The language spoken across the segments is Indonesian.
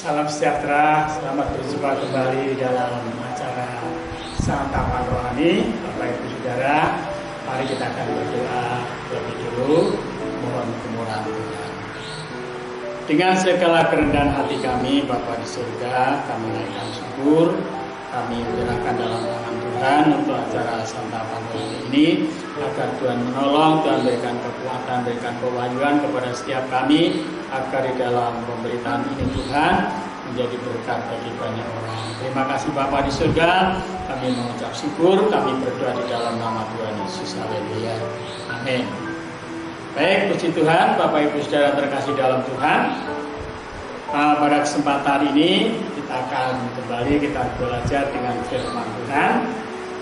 Salam sejahtera, selamat berjumpa kembali dalam acara Santapan Rohani. Bapak Ibu Saudara, mari kita akan berdoa lebih dulu, mohon kemurahan Tuhan. Dengan segala kerendahan hati kami, Bapa di surga, kami naikkan syukur, kami menyerahkan dalam tangan Tuhan untuk acara Santapan Rohani ini, agar Tuhan menolong, Tuhan berikan kekuatan, berikan kewahyuan kepada setiap kami, agar di dalam pemberitaan ini Tuhan menjadi berkat bagi banyak orang. Terima kasih Bapa di surga, kami mengucap syukur, kami berdoa di dalam nama Tuhan Yesus. Haleluya. Amin. Baik, puji Tuhan, Bapak Ibu Saudara terkasih dalam Tuhan. Pada kesempatan ini kita akan kembali kita belajar dengan firman Tuhan,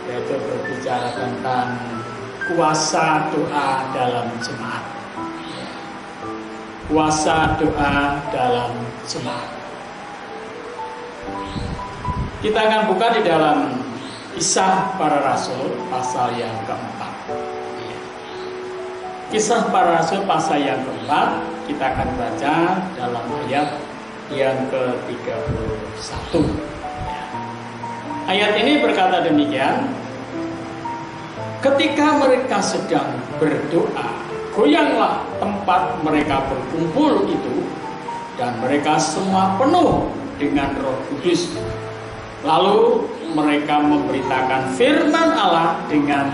yaitu berbicara tentang kuasa doa dalam jemaat. Kuasa doa dalam jemaat. Kita akan buka di dalam Kisah Para Rasul pasal yang keempat. Kisah Para Rasul pasal yang keempat, kita akan baca dalam ayat yang ke-31. Ayat ini berkata demikian: ketika mereka sedang berdoa, goyanglah tempat mereka berkumpul itu, dan mereka semua penuh dengan Roh Kudus. Lalu mereka memberitakan firman Allah dengan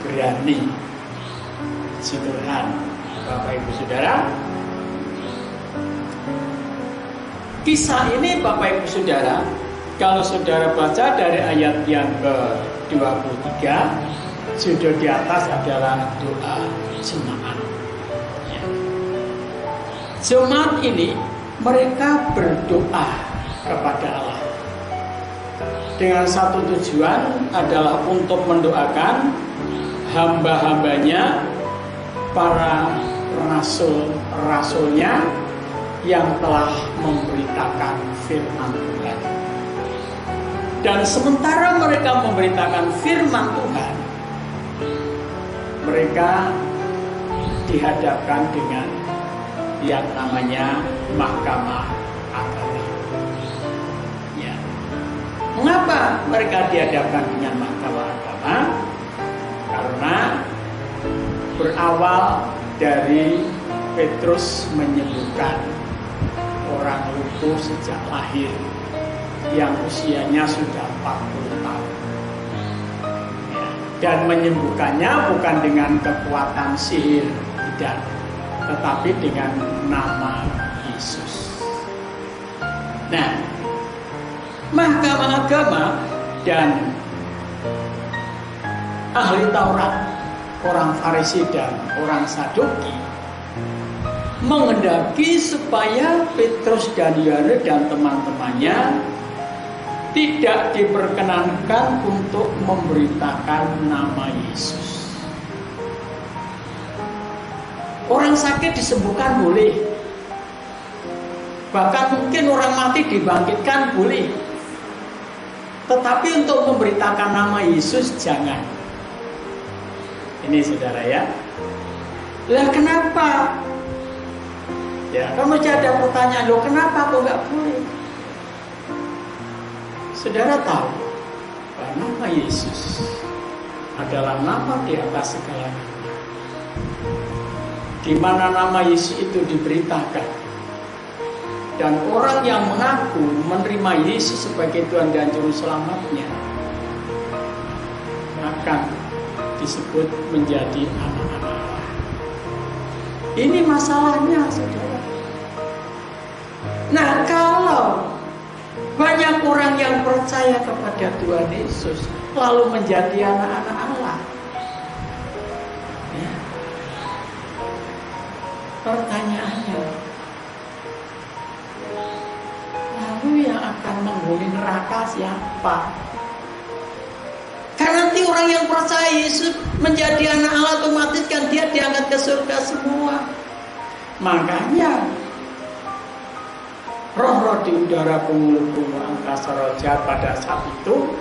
berani. Puji Tuhan, Bapak Ibu Saudara. Kisah ini Bapak Ibu Saudara, kalau saudara baca dari ayat yang ke-23, judul di atas adalah doa jemaat. Jemaat ini mereka berdoa kepada Allah dengan satu tujuan, adalah untuk mendoakan hamba-hambanya, para rasul-rasulnya yang telah memberitakan firman Tuhan. Dan sementara mereka memberitakan firman Tuhan, mereka dihadapkan dengan yang namanya mahkamah agama. Ya. Mengapa mereka dihadapkan dengan mahkamah agama? Karena berawal dari Petrus menyembuhkan orang lumpuh sejak lahir yang usianya sudah 40 tahun. Ya. Dan menyembuhkannya bukan dengan kekuatan sihir, tidak, tetapi dengan nama Yesus. Nah, mahkamah agama dan ahli Taurat, orang Farisi dan orang Saduki, menghendaki supaya Petrus dan Yohanes dan teman-temannya tidak diperkenankan untuk memberitakan nama Yesus. Orang sakit disembuhkan boleh, bahkan mungkin orang mati dibangkitkan boleh, tetapi untuk memberitakan nama Yesus jangan. Ini saudara ya. Lah kenapa? Ya, kalau masih ada pertanyaan, loh kenapa kok nggak boleh? Saudara tahu bahwa nama Yesus adalah nama di atas segala nama. Di mana nama Yesus itu diberitakan, dan orang yang mengaku menerima Yesus sebagai Tuhan dan Juru Selamatnya akan disebut menjadi anak-anak Allah. Ini masalahnya, saudara. Nah, kalau banyak orang yang percaya kepada Tuhan Yesus lalu menjadi anak-anak Allah, ya, pertanyaannya, lalu yang akan menghuni neraka siapa? Karena nanti orang yang percaya Yesus menjadi anak Allah, otomatis kan dia diangkat ke surga semua. Makanya roh-roh di udara, penghulu-penghulu angkasa roh jahat pada saat itu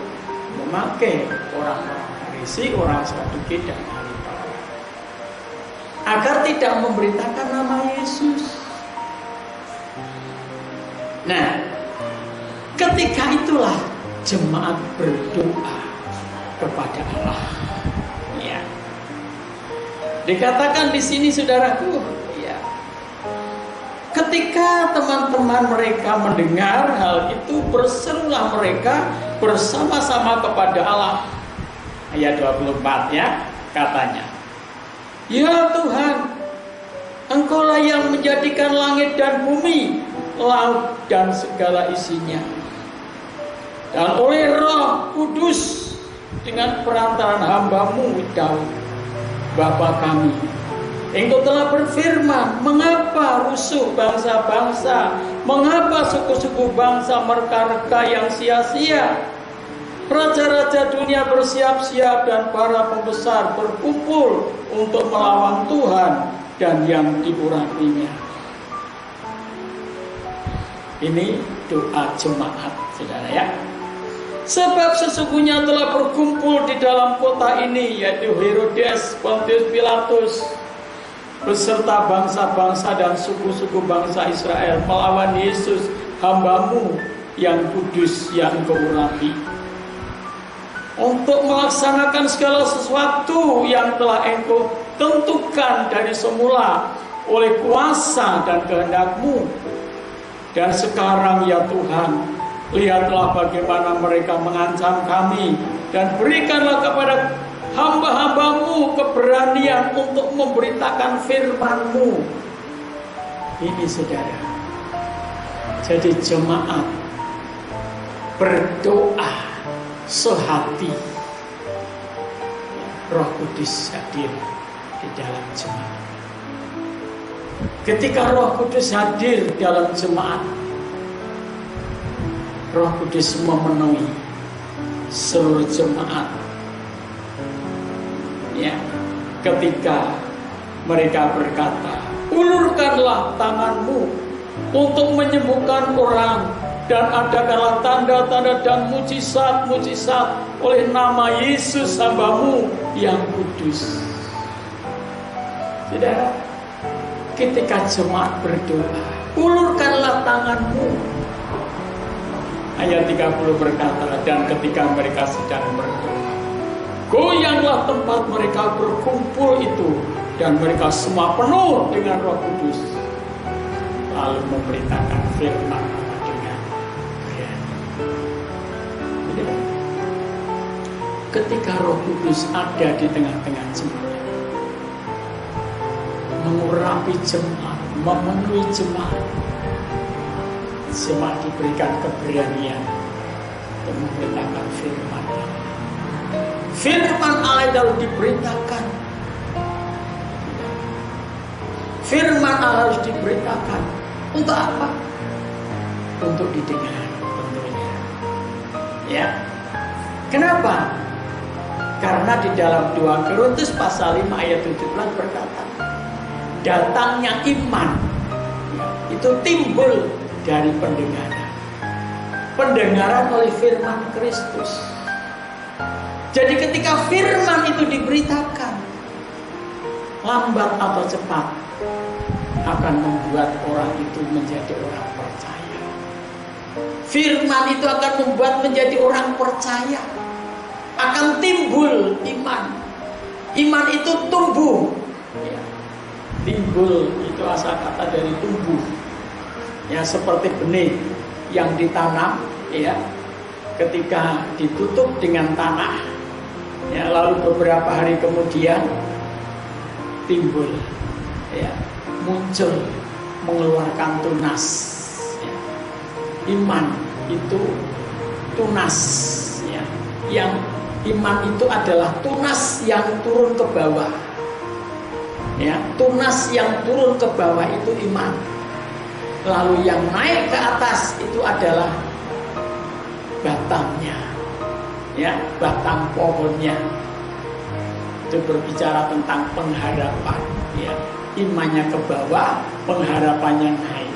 memakai orang-orang Farisi, orang Saduki dan ahli Taurat agar tidak memberitakan nama Yesus. Nah, ketika itulah jemaat berdoa kepada Allah. Ya. Dikatakan di sini saudaraku, ya. Ketika teman-teman mereka mendengar hal itu, berserulah mereka bersama-sama kepada Allah. Ayat 24 ya, katanya, "Ya Tuhan, Engkaulah yang menjadikan langit dan bumi, laut dan segala isinya. Dan oleh Roh Kudus dengan perantaraan hamba-Mu Daud, Bapa kami, Engkau telah berfirman, mengapa rusuh bangsa-bangsa, mengapa suku-suku bangsa mereka-reka yang sia-sia? Raja-raja dunia bersiap-siap dan para pembesar berkumpul untuk melawan Tuhan dan yang diurapinya." Ini doa jemaat, saudara ya. "Sebab sesungguhnya telah berkumpul di dalam kota ini, yaitu Herodes, Pontius Pilatus, beserta bangsa-bangsa dan suku-suku bangsa Israel melawan Yesus, hamba-Mu yang kudus yang Engkau urapi, untuk melaksanakan segala sesuatu yang telah Engkau tentukan dari semula oleh kuasa dan kehendak-Mu. Dan sekarang ya Tuhan, lihatlah bagaimana mereka mengancam kami, dan berikanlah kepada hamba-hamba-Mu keberanian untuk memberitakan firman-Mu." Ini saudara, jadi jemaat berdoa sehati, Roh Kudus hadir di dalam jemaat. Ketika Roh Kudus hadir dalam jemaat, Roh Kudus memenuhi seluruh jemaat. Ya, ketika mereka berkata, "Ulurkanlah tangan-Mu untuk menyembuhkan orang, dan adakanlah tanda-tanda dan mujizat-mujizat oleh nama Yesus hamba-Mu yang kudus." Saudara, ketika jemaat berdoa, ulurkanlah tangan-Mu. Ayat 30 berkata, "Dan ketika mereka sedang berdoa, goyanglah tempat mereka berkumpul itu, dan mereka semua penuh dengan Roh Kudus, lalu memberitakan firman dengan berani." Ketika Roh Kudus ada di tengah-tengah jemaat, mengurapi jemaat, memenuhi jemaat, jemaat diberikan keberanian untuk memberitakan firman Allah. Firman Allah lalu diberitakan. Firman Allah harus diberitakan. Untuk apa? Untuk didengar tentunya. Ya. Kenapa? Karena di dalam 2 Korintus pasal 5 ayat 17 berkata, datangnya iman itu timbul dari pendengaran. Pendengaran oleh firman Kristus. Jadi ketika firman itu diberitakan, lambat atau cepat akan membuat orang itu menjadi orang percaya. Firman itu akan membuat menjadi orang percaya. Akan timbul iman. Iman itu tumbuh. Ya. Timbul itu asal kata dari tumbuh. Ya, seperti benih yang ditanam, ya, ketika ditutup dengan tanah, ya, lalu beberapa hari kemudian timbul, ya, muncul, mengeluarkan tunas. Ya. Iman itu tunas, ya, yang iman itu adalah tunas yang turun ke bawah. Ya, tunas yang turun ke bawah itu iman. Lalu yang naik ke atas itu adalah batangnya. Ya, batang pohonnya. Itu berbicara tentang pengharapan, ya. Imannya ke bawah, pengharapannya naik.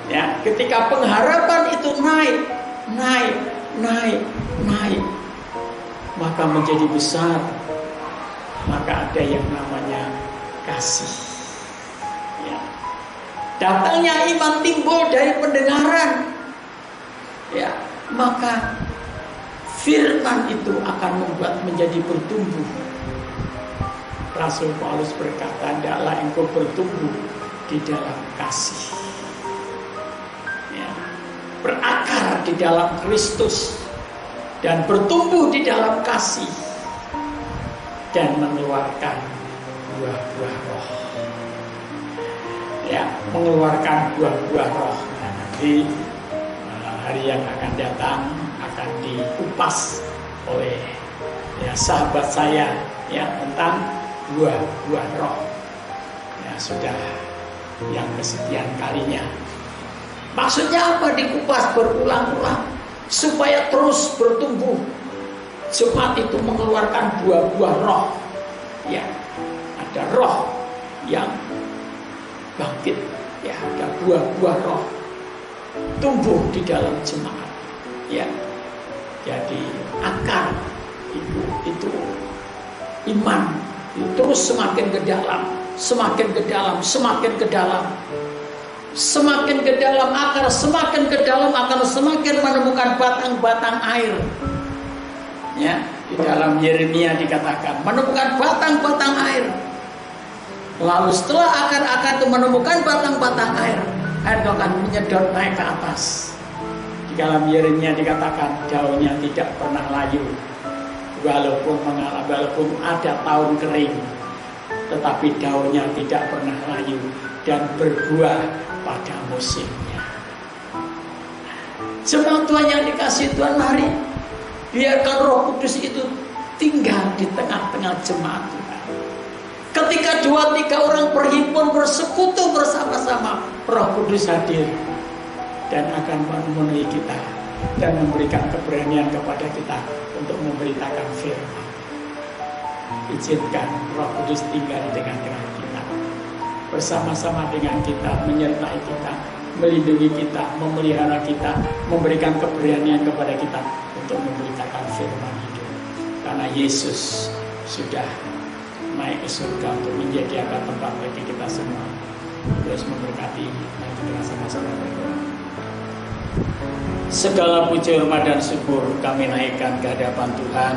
Ya, ketika pengharapan itu naik, maka menjadi besar, maka ada yang namanya kasih. Ya. Datangnya iman timbul dari pendengaran, ya, maka firman itu akan membuat menjadi bertumbuh. Rasul Paulus berkata, hendaklah engkau bertumbuh di dalam kasih, ya, berakar di dalam Kristus dan bertumbuh di dalam kasih dan mengeluarkan buah-buah roh, ya, mengeluarkan buah-buah roh. Nah, nanti hari yang akan datang akan dikupas oleh, ya, sahabat saya, ya, tentang buah-buah roh. Ya, sudah yang kesekian kalinya. Maksudnya apa dikupas berulang-ulang? Supaya terus bertumbuh. Jemaat itu mengeluarkan buah-buah roh. Ya, ada roh yang bangkit. Ya, ada buah-buah roh tumbuh di dalam jemaat. Ya, jadi akar itu iman terus semakin ke dalam, semakin ke dalam, semakin ke dalam, semakin ke dalam akar, semakin ke dalam akan semakin menemukan batang-batang air. Ya, di dalam Yeremia dikatakan menemukan batang-batang air. Lalu setelah akar-akar itu menemukan batang-batang air, air itu akan menyedot naik ke atas. Di dalam Yeremia dikatakan daunnya tidak pernah layu. Walaupun ada tahun kering, tetapi daunnya tidak pernah layu dan berbuah pada musimnya. Jemaat Tuhan yang dikasihi Tuhan, mari biarkan Roh Kudus itu tinggal di tengah-tengah jemaat Tuhan. Ketika 2-3 orang berhimpun bersekutu bersama-sama, Roh Kudus hadir dan akan memenuhi kita dan memberikan keberanian kepada kita untuk memberitakan firman. Izinkan Roh Kudus tinggal di tengah-tengah kita, bersama-sama dengan kita, menyertai kita, melindungi kita, memelihara kita, memberikan keberanian kepada kita untuk memberitakan firman hidup. Karena Yesus sudah naik ke surga untuk menyediakan tempat bagi kita semua. Terus memberkati, dan kita sama-sama berdoa. Segala puji, hormat dan syukur kami naikkan ke hadapan Tuhan.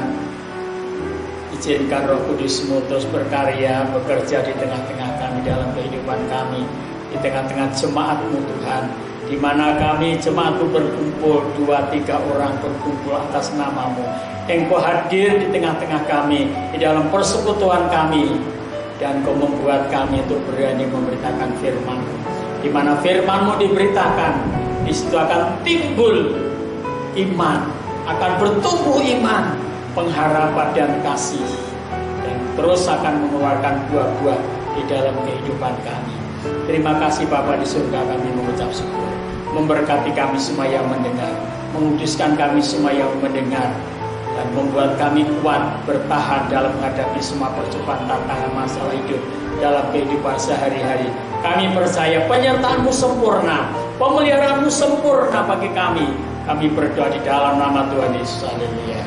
Izinkan Roh Kudus-Mu terus berkarya, bekerja di tengah-tengah kami, dalam kehidupan kami, di tengah-tengah jemaat-Mu Tuhan. Di mana kami jemaat-Mu berkumpul, 2-3 orang berkumpul atas nama-Mu. Engkau hadir di tengah-tengah kami, di dalam persekutuan kami, dan Kau membuat kami untuk berani memberitakan firman-Mu. Di mana firman-Mu diberitakan, di situ akan timbul iman, akan bertumbuh iman, pengharapan dan kasih, dan terus akan mengeluarkan buah-buah di dalam kehidupan kami. Terima kasih Bapa di surga, kami mengucap syukur. Memberkati kami semua yang mendengar, menguduskan kami semua yang mendengar, dan membuat kami kuat bertahan dalam menghadapi semua percobaan tantangan masalah hidup dalam kehidupan sehari-hari. Kami percaya penyertaan-Mu sempurna, pemeliharaan-Mu sempurna bagi kami. Kami berdoa di dalam nama Tuhan Yesus. Haleluya.